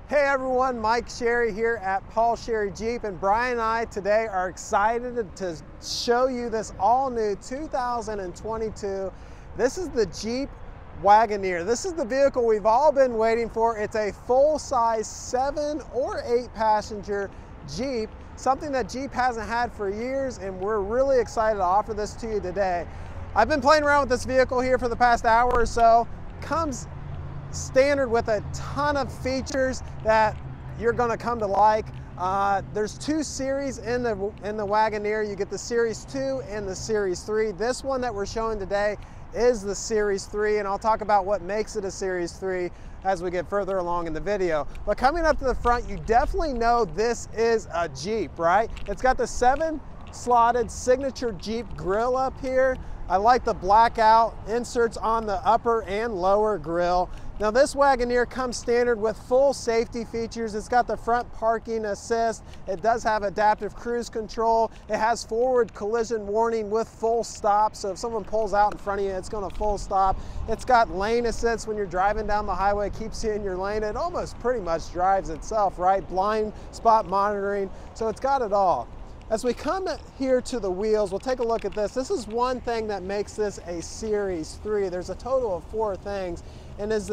Hey everyone, Mike Sherry here at Paul Sherry Jeep, and Brian and I today are excited to show you this all new 2022. This is the Jeep Wagoneer. This is the vehicle we've all been waiting for. It's a full-size 7 or 8 passenger Jeep, something that Jeep hasn't had for years, and we're really excited to offer this to you today. I've been playing around with this vehicle here for the past hour or so. Comes standard with a ton of features that you're going to come to like. There's 2 series in the Wagoneer. You get the Series 2 and the Series 3. This one that we're showing today is the Series 3, and I'll talk about what makes it a Series 3 as we get further along in the video. But coming up to the front, you definitely know this is a Jeep, right? It's got the 7-slotted signature Jeep grille up here. I like the blackout inserts on the upper and lower grille. Now this Wagoneer comes standard with full safety features. It's got the front parking assist. It does have adaptive cruise control. It has forward collision warning with full stop. So if someone pulls out in front of you, it's going to full stop. It's got lane assist when you're driving down the highway. It keeps you in your lane. It almost pretty much drives itself, right? Blind spot monitoring. So it's got it all. As we come here to the wheels, we'll take a look at this. This is one thing that makes this a Series 3. There's a total of 4 things, and it's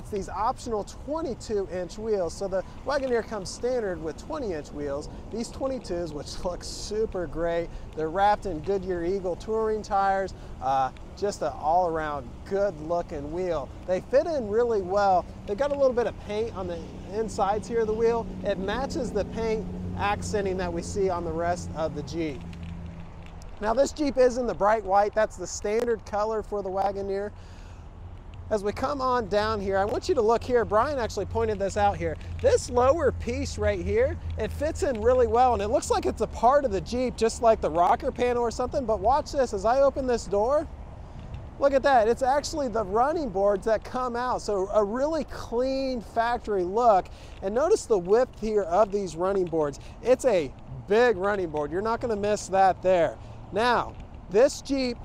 these optional 22-inch wheels. So the Wagoneer comes standard with 20-inch wheels. These 22s, which look super great, they're wrapped in Goodyear Eagle touring tires. Just an all-around good-looking wheel. They fit in really well. They've got a little bit of paint on the insides here of the wheel. It matches the paint accenting that we see on the rest of the Jeep. Now this Jeep is in the bright white. That's the standard color for the Wagoneer. As we come on down here, I want you to look here. Brian actually pointed this out here. This lower piece right here, it fits in really well, and it looks like it's a part of the Jeep, just like the rocker panel or something. But watch this, as I open this door, look at that. It's actually the running boards that come out. So a really clean factory look. And notice the width here of these running boards. It's a big running board. You're not going to miss that there. Now, this Jeep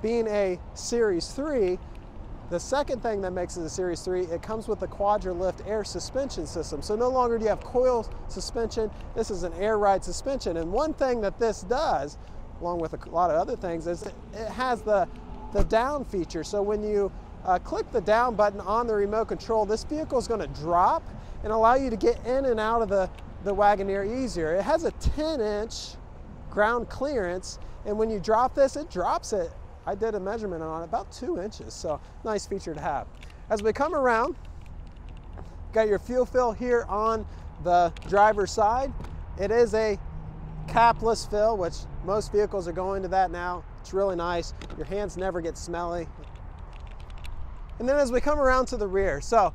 being a Series 3, the second thing that makes it a Series 3, it comes with a Quadra-Lift air suspension system. So no longer do you have coil suspension. This is an air ride suspension. And one thing that this does, along with a lot of other things, is it has the down feature. So when you click the down button on the remote control, this vehicle is going to drop and allow you to get in and out of the Wagoneer easier. It has a 10-inch ground clearance, and when you drop this, it drops it. I did a measurement on it, about 2 inches, so nice feature to have. As we come around, got your fuel fill here on the driver's side. It is a capless fill, which most vehicles are going to that now. It's really nice. Your hands never get smelly. And then as we come around to the rear, so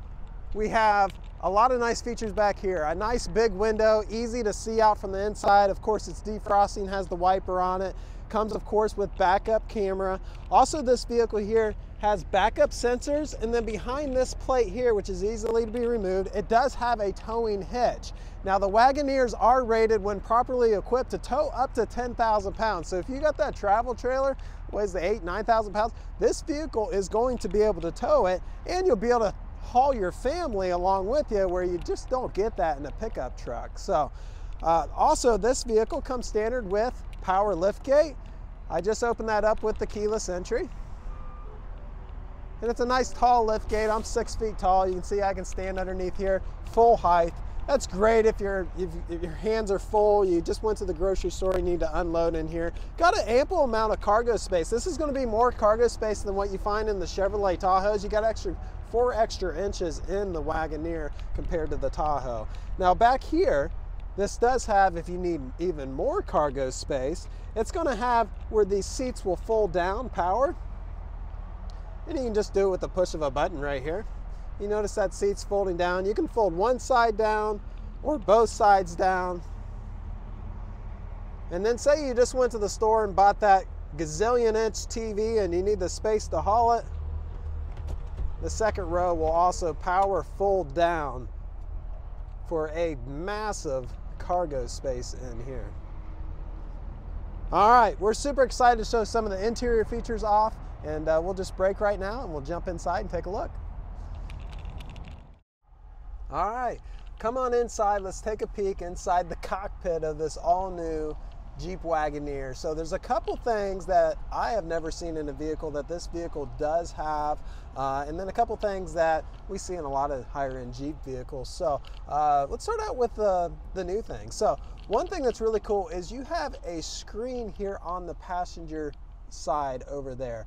we have a lot of nice features back here. A nice big window, easy to see out from the inside. Of course, it's defrosting, has the wiper on it. Comes, of course, with backup camera. Also, this vehicle here has backup sensors, and then behind this plate here, which is easily to be removed, it does have a towing hitch. Now, the Wagoneers are rated, when properly equipped, to tow up to 10,000 pounds. So if you got that travel trailer, weighs the 9,000 pounds, this vehicle is going to be able to tow it, and you'll be able to haul your family along with you, where you just don't get that in a pickup truck. So also, this vehicle comes standard with power liftgate. I just opened that up with the keyless entry. And it's a nice tall liftgate. I'm 6 feet tall. You can see I can stand underneath here, full height. That's great if your hands are full, you just went to the grocery store, you need to unload in here. Got an ample amount of cargo space. This is going to be more cargo space than what you find in the Chevrolet Tahoes. You got 4 extra inches in the Wagoneer compared to the Tahoe. Now back here, this does have, if you need even more cargo space, it's going to have where these seats will fold down, power. And you can just do it with the push of a button right here. You notice that seat's folding down. You can fold one side down or both sides down. And then say you just went to the store and bought that gazillion-inch TV and you need the space to haul it. The second row will also power fold down for a massive cargo space in here. All right, we're super excited to show some of the interior features off, and we'll just break right now and we'll jump inside and take a look. All right, come on inside. Let's take a peek inside the cockpit of this all-new Jeep Wagoneer. So there's a couple things that I have never seen in a vehicle that this vehicle does have, and then a couple things that we see in a lot of higher-end Jeep vehicles. So let's start out with the new thing. So one thing that's really cool is you have a screen here on the passenger side over there.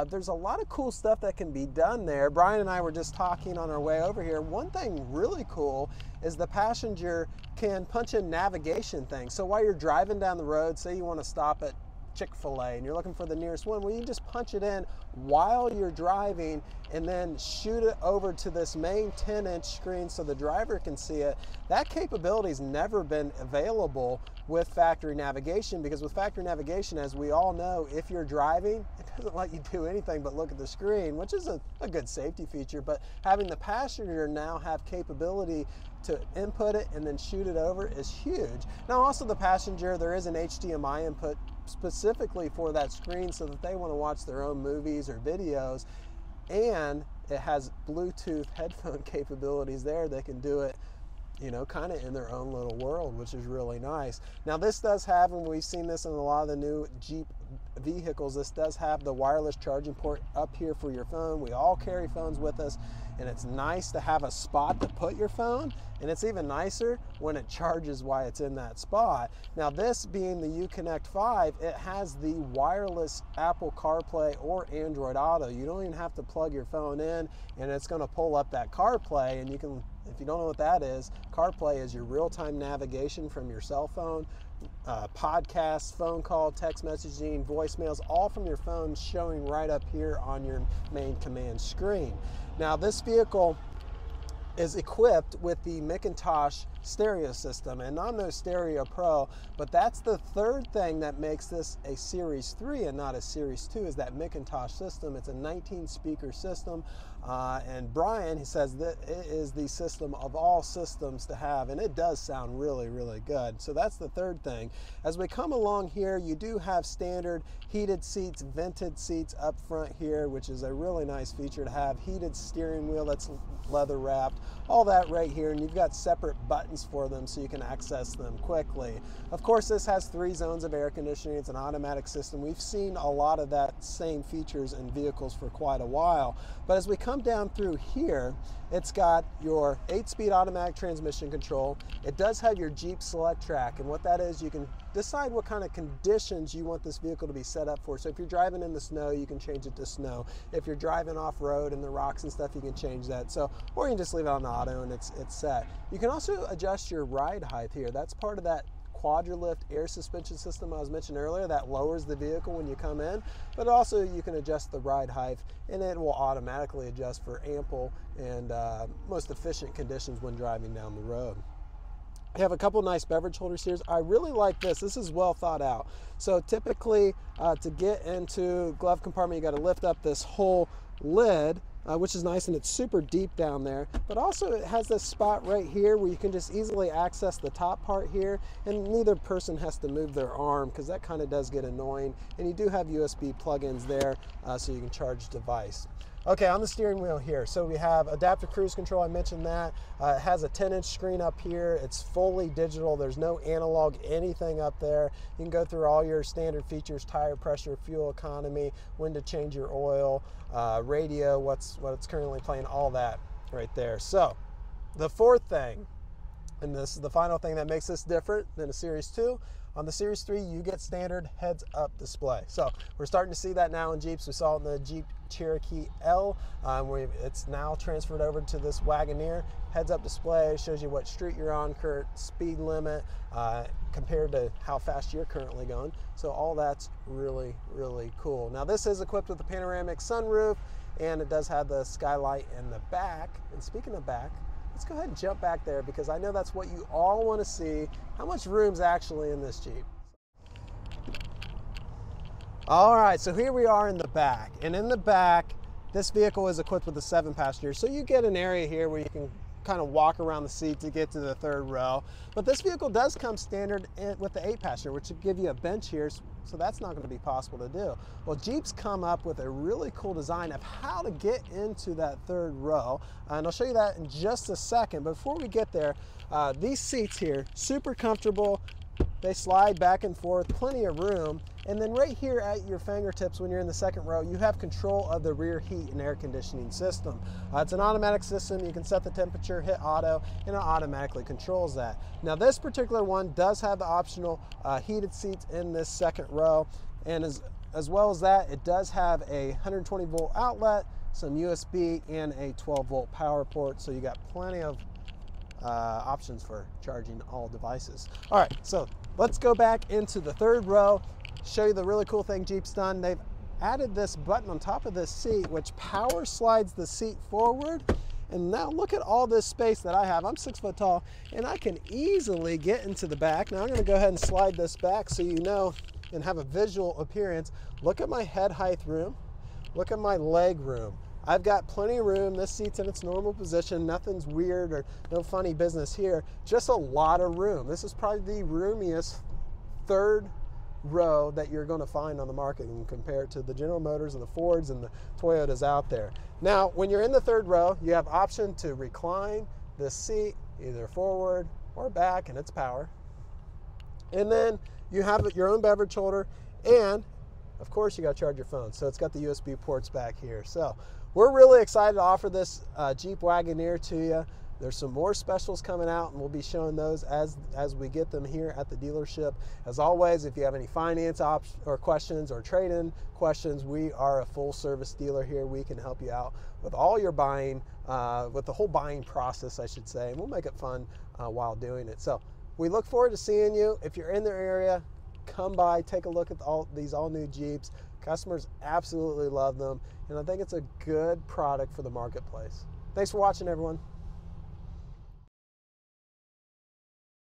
There's a lot of cool stuff that can be done there. Brian and I were just talking on our way over here. One thing really cool is the passenger can punch in navigation things. So while you're driving down the road, say you want to stop at Chick-fil-A and you're looking for the nearest one, well, you just punch it in while you're driving and then shoot it over to this main 10-inch screen so the driver can see it. That capability's never been available with factory navigation, because with factory navigation, as we all know, if you're driving, it doesn't let you do anything but look at the screen, which is a good safety feature. But having the passenger now have capability to input it and then shoot it over is huge. Now also the passenger, there is an HDMI input specifically for that screen so that they want to watch their own movies or videos, and it has Bluetooth headphone capabilities there. They can do it, you know, kind of in their own little world, which is really nice. Now this does have, and we've seen this in a lot of the new Jeep vehicles, this does have the wireless charging port up here for your phone. We all carry phones with us, and it's nice to have a spot to put your phone, and it's even nicer when it charges while it's in that spot. Now this being the Uconnect 5, it has the wireless Apple CarPlay or Android Auto. You don't even have to plug your phone in, and it's going to pull up that CarPlay, and you can, if you don't know what that is, CarPlay is your real-time navigation from your cell phone, podcasts, phone call, text messaging, voicemails, all from your phone showing right up here on your main command screen. Now this vehicle is equipped with the Macintosh stereo system, and not no Stereo Pro, but that's the third thing that makes this a Series 3 and not a Series 2 is that Macintosh system. It's a 19-speaker system, and Brian, he says that it is the system of all systems to have, and it does sound really, really good. So that's the third thing. As we come along here, you do have standard heated seats, vented seats up front here, which is a really nice feature to have. Heated steering wheel that's leather wrapped, all that right here, and you've got separate buttons for them so you can access them quickly. Of course, this has 3 zones of air conditioning. It's an automatic system. We've seen a lot of that same features in vehicles for quite a while. But as we come down through here, it's got your 8-speed automatic transmission control. It does have your Jeep Select Track, and what that is, you can decide what kind of conditions you want this vehicle to be set up for. So if you're driving in the snow, you can change it to snow. If you're driving off-road in the rocks and stuff, you can change that. So, or you can just leave it on auto and it's set. You can also adjust your ride height here. That's part of that Quadralift air suspension system I was mentioning earlier that lowers the vehicle when you come in, but also you can adjust the ride height, and it will automatically adjust for ample and most efficient conditions when driving down the road. You have a couple nice beverage holders here. I really like this. This is well thought out. So typically to get into glove compartment, you got to lift up this whole lid, which is nice, and it's super deep down there. But also it has this spot right here where you can just easily access the top part here, and neither person has to move their arm because that kind of does get annoying. And you do have USB plug-ins there so you can charge device. Okay, on the steering wheel here, so we have adaptive cruise control, I mentioned that. It has a 10-inch screen up here. It's fully digital. There's no analog anything up there. You can go through all your standard features, tire pressure, fuel economy, when to change your oil, radio, what's currently playing, all that right there. So the fourth thing, and this is the final thing that makes this different than a Series 2, on the Series 3, you get standard heads-up display. So we're starting to see that now in Jeeps. We saw it in the Jeep Cherokee L. It's now transferred over to this Wagoneer. Heads-up display shows you what street you're on, current speed limit, compared to how fast you're currently going. So all that's really, really cool. Now this is equipped with a panoramic sunroof, and it does have the skylight in the back. And speaking of back, let's go ahead and jump back there because I know that's what you all want to see. How much room's actually in this Jeep? All right, so here we are in the back. And in the back, this vehicle is equipped with a 7-passenger. So you get an area here where you can kind of walk around the seat to get to the third row. But this vehicle does come standard with the 8-passenger, which would give you a bench here, so that's not going to be possible to do. Well, Jeep's come up with a really cool design of how to get into that third row, and I'll show you that in just a second. But before we get there, these seats here, super comfortable. They slide back and forth, plenty of room. And then right here at your fingertips when you're in the second row, you have control of the rear heat and air conditioning system. It's an automatic system. You can set the temperature, hit auto, and it automatically controls that. Now this particular one does have the optional heated seats in this second row. And as well as that, it does have a 120 volt outlet, some USB, and a 12 volt power port. So you got plenty of options for charging all devices. All right, so let's go back into the third row, show you the really cool thing Jeep's done. They've added this button on top of this seat, which power slides the seat forward. And now look at all this space that I have. I'm 6 foot tall, and I can easily get into the back. Now I'm gonna go ahead and slide this back so you know and have a visual appearance. Look at my head height room. Look at my leg room. I've got plenty of room. This seat's in its normal position. Nothing's weird or no funny business here. Just a lot of room. This is probably the roomiest third row that you're going to find on the market and compare it to the General Motors and the Fords and the Toyotas out there. Now, when you're in the third row, you have option to recline this seat either forward or back, and it's power. And then you have your own beverage holder, and of course you got to charge your phone. So it's got the USB ports back here. So we're really excited to offer this Jeep Wagoneer to you. There's some more specials coming out, and we'll be showing those as we get them here at the dealership. As always, if you have any finance or questions or trade-in questions, we are a full-service dealer here. We can help you out with all your buying, with the whole buying process, I should say, and we'll make it fun while doing it. So we look forward to seeing you. If you're in the area, come by, take a look at these all-new Jeeps. Customers absolutely love them, and I think it's a good product for the marketplace. Thanks for watching, everyone.